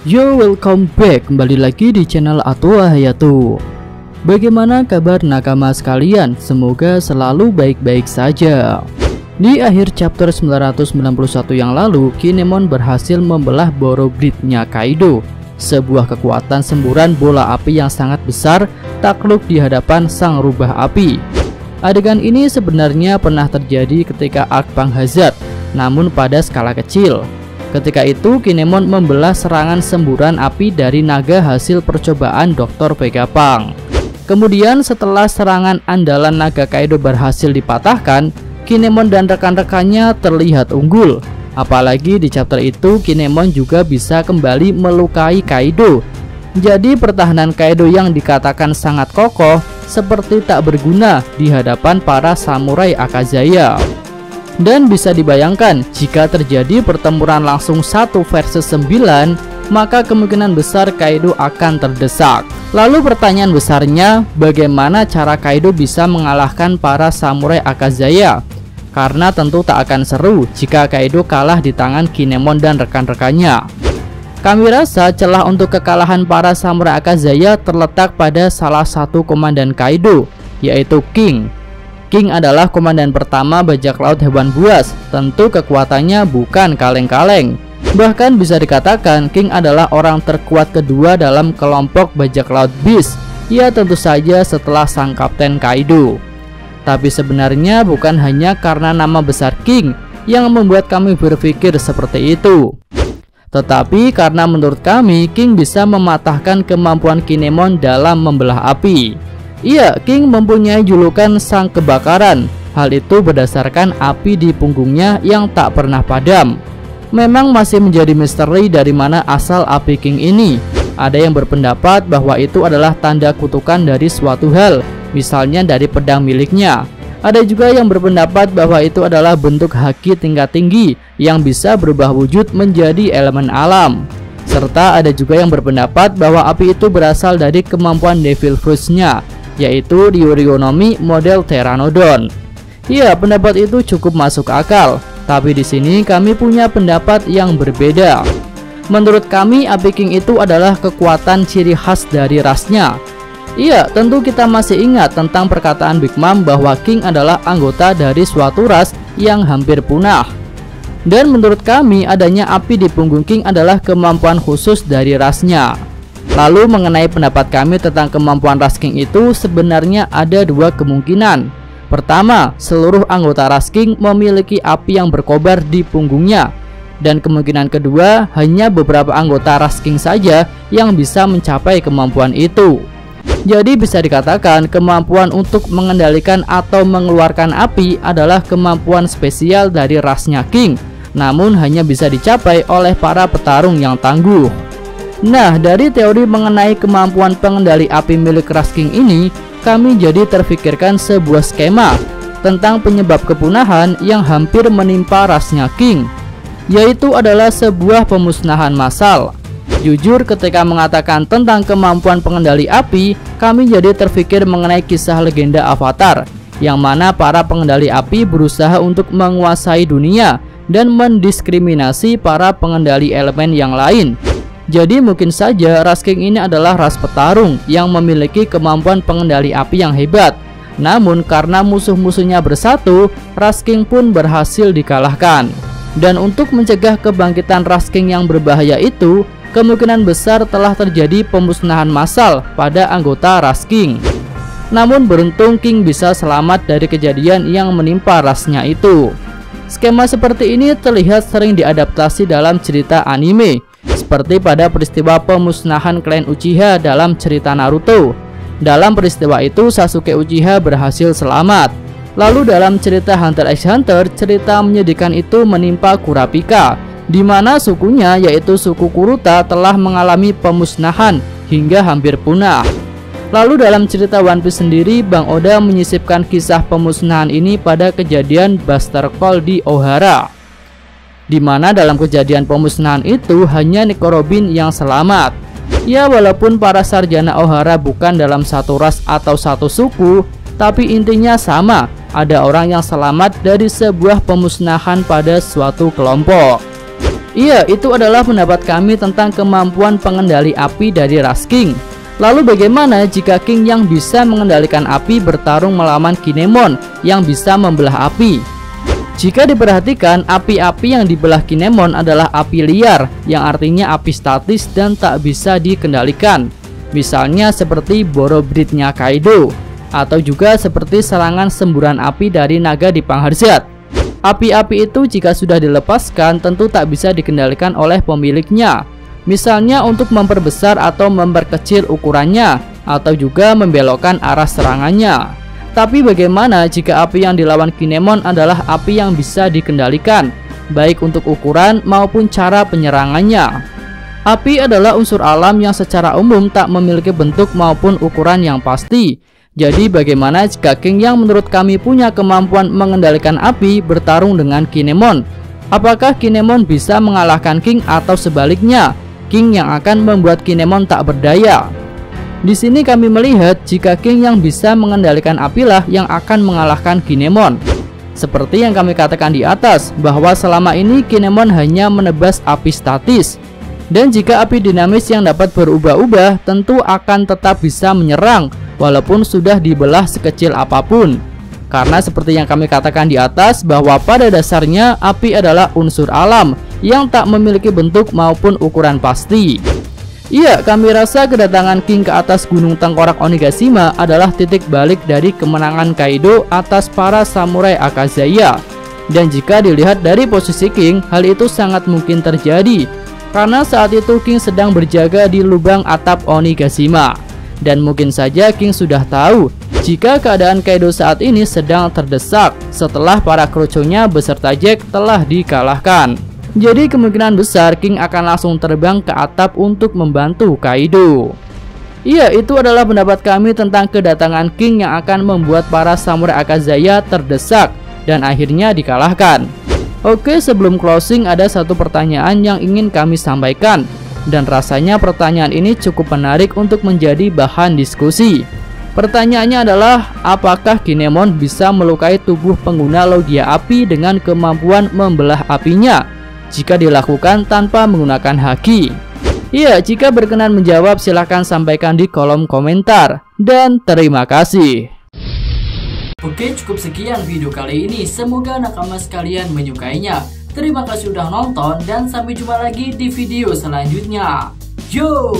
Yo, welcome back, kembali lagi di channel Atua Hayatu. Bagaimana kabar nakama sekalian? Semoga selalu baik-baik saja. Di akhir chapter 991 yang lalu, Kinemon berhasil membelah Borobridge-nya Kaido, sebuah kekuatan semburan bola api yang sangat besar takluk di hadapan sang rubah api. Adegan ini sebenarnya pernah terjadi ketika Arc Punk Hazard, namun pada skala kecil. Ketika itu Kinemon membelah serangan semburan api dari naga hasil percobaan Dr. Vegapunk. Kemudian setelah serangan andalan naga Kaido berhasil dipatahkan, Kinemon dan rekan-rekannya terlihat unggul. Apalagi di chapter itu Kinemon juga bisa kembali melukai Kaido. Jadi pertahanan Kaido yang dikatakan sangat kokoh seperti tak berguna di hadapan para samurai Akazaya. Dan bisa dibayangkan, jika terjadi pertempuran langsung 1 versus 9, maka kemungkinan besar Kaido akan terdesak. Lalu pertanyaan besarnya, bagaimana cara Kaido bisa mengalahkan para samurai Akazaya? Karena tentu tak akan seru jika Kaido kalah di tangan Kinemon dan rekan-rekannya. Kami rasa celah untuk kekalahan para samurai Akazaya terletak pada salah satu komandan Kaido, yaitu King. King adalah komandan pertama bajak laut hewan buas. Tentu kekuatannya bukan kaleng-kaleng. Bahkan bisa dikatakan King adalah orang terkuat kedua dalam kelompok bajak laut Beast. Ya tentu saja setelah sang kapten Kaido. Tapi sebenarnya bukan hanya karena nama besar King yang membuat kami berpikir seperti itu. Tetapi karena menurut kami King bisa mematahkan kemampuan Kinemon dalam membelah api. Iya, King mempunyai julukan sang kebakaran. Hal itu berdasarkan api di punggungnya yang tak pernah padam. Memang masih menjadi misteri dari mana asal api King ini. Ada yang berpendapat bahwa itu adalah tanda kutukan dari suatu hal, misalnya dari pedang miliknya. Ada juga yang berpendapat bahwa itu adalah bentuk haki tingkat tinggi yang bisa berubah wujud menjadi elemen alam. Serta ada juga yang berpendapat bahwa api itu berasal dari kemampuan Devil Fruits-nya, yaitu Ryuryonomi model Pteranodon. Ya, pendapat itu cukup masuk akal, tapi di sini kami punya pendapat yang berbeda. Menurut kami, api King itu adalah kekuatan ciri khas dari rasnya. Iya, tentu kita masih ingat tentang perkataan Big Mom bahwa King adalah anggota dari suatu ras yang hampir punah. Dan menurut kami, adanya api di punggung King adalah kemampuan khusus dari rasnya. Lalu mengenai pendapat kami tentang kemampuan ras King itu, sebenarnya ada dua kemungkinan. Pertama, seluruh anggota ras King memiliki api yang berkobar di punggungnya. Dan kemungkinan kedua, hanya beberapa anggota ras King saja yang bisa mencapai kemampuan itu. Jadi bisa dikatakan kemampuan untuk mengendalikan atau mengeluarkan api adalah kemampuan spesial dari rasnya King, namun hanya bisa dicapai oleh para petarung yang tangguh. Nah, dari teori mengenai kemampuan pengendali api milik ras King ini, kami jadi terfikirkan sebuah skema tentang penyebab kepunahan yang hampir menimpa rasnya King, yaitu adalah sebuah pemusnahan massal. Jujur, ketika mengatakan tentang kemampuan pengendali api, kami jadi terfikir mengenai kisah legenda Avatar, yang mana para pengendali api berusaha untuk menguasai dunia dan mendiskriminasi para pengendali elemen yang lain. Jadi mungkin saja ras King ini adalah ras petarung yang memiliki kemampuan pengendali api yang hebat. Namun karena musuh-musuhnya bersatu, ras King pun berhasil dikalahkan. Dan untuk mencegah kebangkitan ras King yang berbahaya itu, kemungkinan besar telah terjadi pemusnahan massal pada anggota ras King. Namun beruntung King bisa selamat dari kejadian yang menimpa rasnya itu. Skema seperti ini terlihat sering diadaptasi dalam cerita anime, seperti pada peristiwa pemusnahan klan Uchiha dalam cerita Naruto. Dalam peristiwa itu Sasuke Uchiha berhasil selamat. Lalu dalam cerita Hunter x Hunter, cerita menyedihkan itu menimpa Kurapika, di mana sukunya yaitu suku Kuruta telah mengalami pemusnahan hingga hampir punah. Lalu dalam cerita One Piece sendiri, Bang Oda menyisipkan kisah pemusnahan ini pada kejadian Buster Call di Ohara, di mana dalam kejadian pemusnahan itu hanya Nico Robin yang selamat. Ya, walaupun para sarjana Ohara bukan dalam satu ras atau satu suku, tapi intinya sama, ada orang yang selamat dari sebuah pemusnahan pada suatu kelompok. Iya, itu adalah pendapat kami tentang kemampuan pengendali api dari ras King. Lalu bagaimana jika King yang bisa mengendalikan api bertarung melawan Kinemon yang bisa membelah api? Jika diperhatikan, api-api yang dibelah Kinemon adalah api liar, yang artinya api statis dan tak bisa dikendalikan. Misalnya seperti Borobridnya Kaido, atau juga seperti serangan semburan api dari naga di Pangharzat. Api-api itu jika sudah dilepaskan tentu tak bisa dikendalikan oleh pemiliknya. Misalnya untuk memperbesar atau memperkecil ukurannya, atau juga membelokkan arah serangannya. Tapi bagaimana jika api yang dilawan Kinemon adalah api yang bisa dikendalikan, baik untuk ukuran maupun cara penyerangannya? Api adalah unsur alam yang secara umum tak memiliki bentuk maupun ukuran yang pasti. Jadi bagaimana jika King yang menurut kami punya kemampuan mengendalikan api bertarung dengan Kinemon? Apakah Kinemon bisa mengalahkan King atau sebaliknya, King yang akan membuat Kinemon tak berdaya? Di sini kami melihat jika King yang bisa mengendalikan apilah yang akan mengalahkan Kinemon. Seperti yang kami katakan di atas, bahwa selama ini Kinemon hanya menebas api statis. Dan jika api dinamis yang dapat berubah-ubah tentu akan tetap bisa menyerang walaupun sudah dibelah sekecil apapun. Karena seperti yang kami katakan di atas, bahwa pada dasarnya api adalah unsur alam yang tak memiliki bentuk maupun ukuran pasti. Iya, kami rasa kedatangan King ke atas Gunung Tengkorak Onigashima adalah titik balik dari kemenangan Kaido atas para samurai Akazaya. Dan jika dilihat dari posisi King, hal itu sangat mungkin terjadi karena saat itu King sedang berjaga di lubang atap Onigashima. Dan mungkin saja King sudah tahu jika keadaan Kaido saat ini sedang terdesak setelah para kruconya beserta Jack telah dikalahkan. Jadi kemungkinan besar King akan langsung terbang ke atap untuk membantu Kaido. Iya, itu adalah pendapat kami tentang kedatangan King yang akan membuat para samurai Akazaya terdesak dan akhirnya dikalahkan. Oke, sebelum closing ada satu pertanyaan yang ingin kami sampaikan. Dan rasanya pertanyaan ini cukup menarik untuk menjadi bahan diskusi. Pertanyaannya adalah, apakah Kinemon bisa melukai tubuh pengguna logia api dengan kemampuan membelah apinya jika dilakukan tanpa menggunakan haki? Iya, jika berkenan menjawab silahkan sampaikan di kolom komentar. Dan terima kasih. Oke, cukup sekian video kali ini. Semoga nakama sekalian menyukainya. Terima kasih sudah nonton dan sampai jumpa lagi di video selanjutnya. Yo!